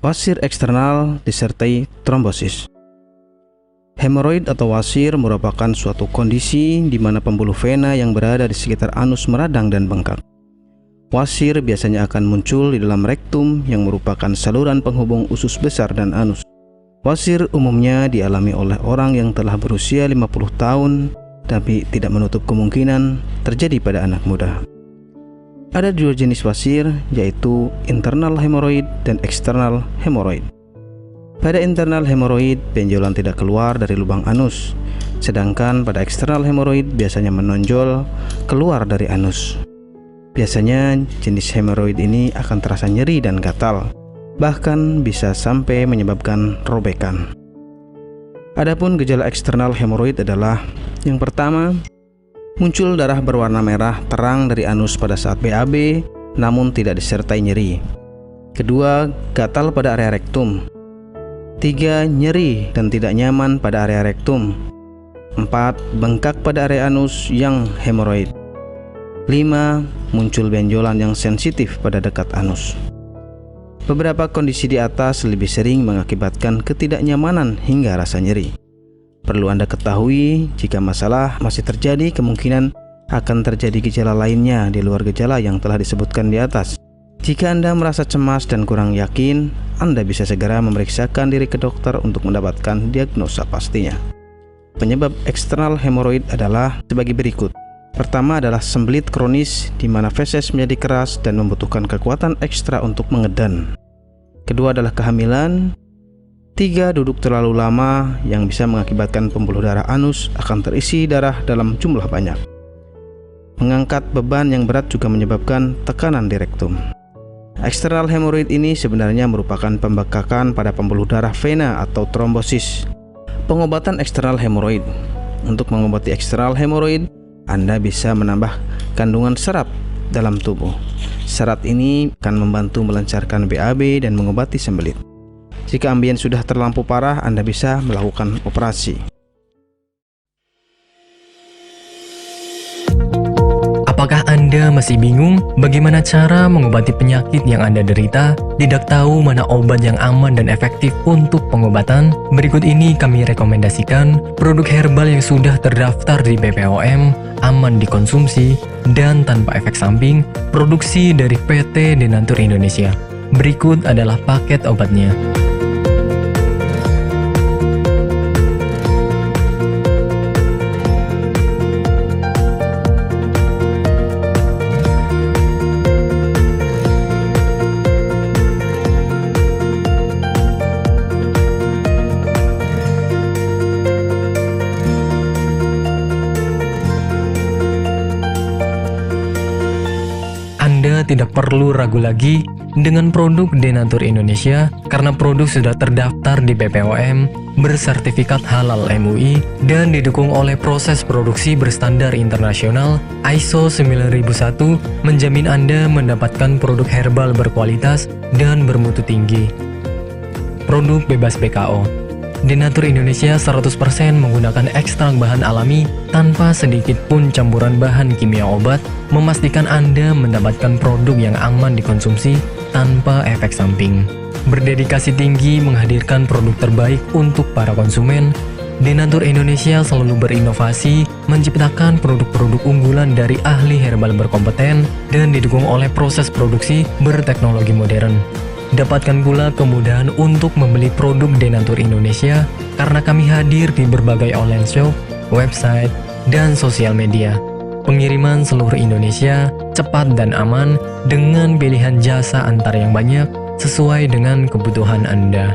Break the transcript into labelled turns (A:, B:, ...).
A: Wasir eksternal disertai trombosis. Hemoroid atau wasir merupakan suatu kondisi di mana pembuluh vena yang berada di sekitar anus meradang dan bengkak. Wasir biasanya akan muncul di dalam rektum yang merupakan saluran penghubung usus besar dan anus. Wasir umumnya dialami oleh orang yang telah berusia 50 tahun, tapi tidak menutup kemungkinan terjadi pada anak muda. Ada dua jenis wasir, yaitu internal hemoroid dan eksternal hemoroid. Pada internal hemoroid, benjolan tidak keluar dari lubang anus, sedangkan pada eksternal hemoroid biasanya menonjol keluar dari anus. Biasanya jenis hemoroid ini akan terasa nyeri dan gatal, bahkan bisa sampai menyebabkan robekan. Adapun gejala eksternal hemoroid adalah yang pertama, muncul darah berwarna merah terang dari anus pada saat BAB namun tidak disertai nyeri. Kedua, gatal pada area rektum. 3. Nyeri dan tidak nyaman pada area rektum. 4. Bengkak pada area anus yang hemoroid. 5. Muncul benjolan yang sensitif pada dekat anus. Beberapa kondisi di atas lebih sering mengakibatkan ketidaknyamanan hingga rasa nyeri. Perlu Anda ketahui, jika masalah masih terjadi, kemungkinan akan terjadi gejala lainnya di luar gejala yang telah disebutkan di atas. Jika Anda merasa cemas dan kurang yakin, Anda bisa segera memeriksakan diri ke dokter untuk mendapatkan diagnosa pastinya. Penyebab eksternal hemoroid adalah sebagai berikut. Pertama adalah sembelit kronis di mana feses menjadi keras dan membutuhkan kekuatan ekstra untuk mengedan. Kedua adalah kehamilan. 3. Duduk terlalu lama yang bisa mengakibatkan pembuluh darah anus akan terisi darah dalam jumlah banyak. Mengangkat beban yang berat juga menyebabkan tekanan di rektum. Eksternal hemoroid ini sebenarnya merupakan pembekakan pada pembuluh darah vena atau trombosis. Pengobatan eksternal hemoroid. Untuk mengobati eksternal hemoroid, Anda bisa menambah kandungan serat dalam tubuh. Serat ini akan membantu melancarkan BAB dan mengobati sembelit. Jika ambien sudah terlampau parah, Anda bisa melakukan operasi.
B: Apakah Anda masih bingung bagaimana cara mengobati penyakit yang Anda derita? Tidak tahu mana obat yang aman dan efektif untuk pengobatan? Berikut ini kami rekomendasikan produk herbal yang sudah terdaftar di BPOM, aman dikonsumsi, dan tanpa efek samping, produksi dari PT Denatur Indonesia. Berikut adalah paket obatnya. Anda tidak perlu ragu lagi dengan produk Denatur Indonesia karena produk sudah terdaftar di BPOM, bersertifikat halal MUI, dan didukung oleh proses produksi berstandar internasional ISO 9001, menjamin Anda mendapatkan produk herbal berkualitas dan bermutu tinggi. Produk bebas BKO. Denatur Indonesia 100% menggunakan ekstrak bahan alami tanpa sedikit pun campuran bahan kimia obat, memastikan Anda mendapatkan produk yang aman dikonsumsi tanpa efek samping. Berdedikasi tinggi menghadirkan produk terbaik untuk para konsumen, Denatur Indonesia selalu berinovasi, menciptakan produk-produk unggulan dari ahli herbal berkompeten dan didukung oleh proses produksi berteknologi modern. Dapatkan pula kemudahan untuk membeli produk Denatur Indonesia karena kami hadir di berbagai online shop, website, dan sosial media. Pengiriman seluruh Indonesia cepat dan aman dengan pilihan jasa antar yang banyak sesuai dengan kebutuhan Anda.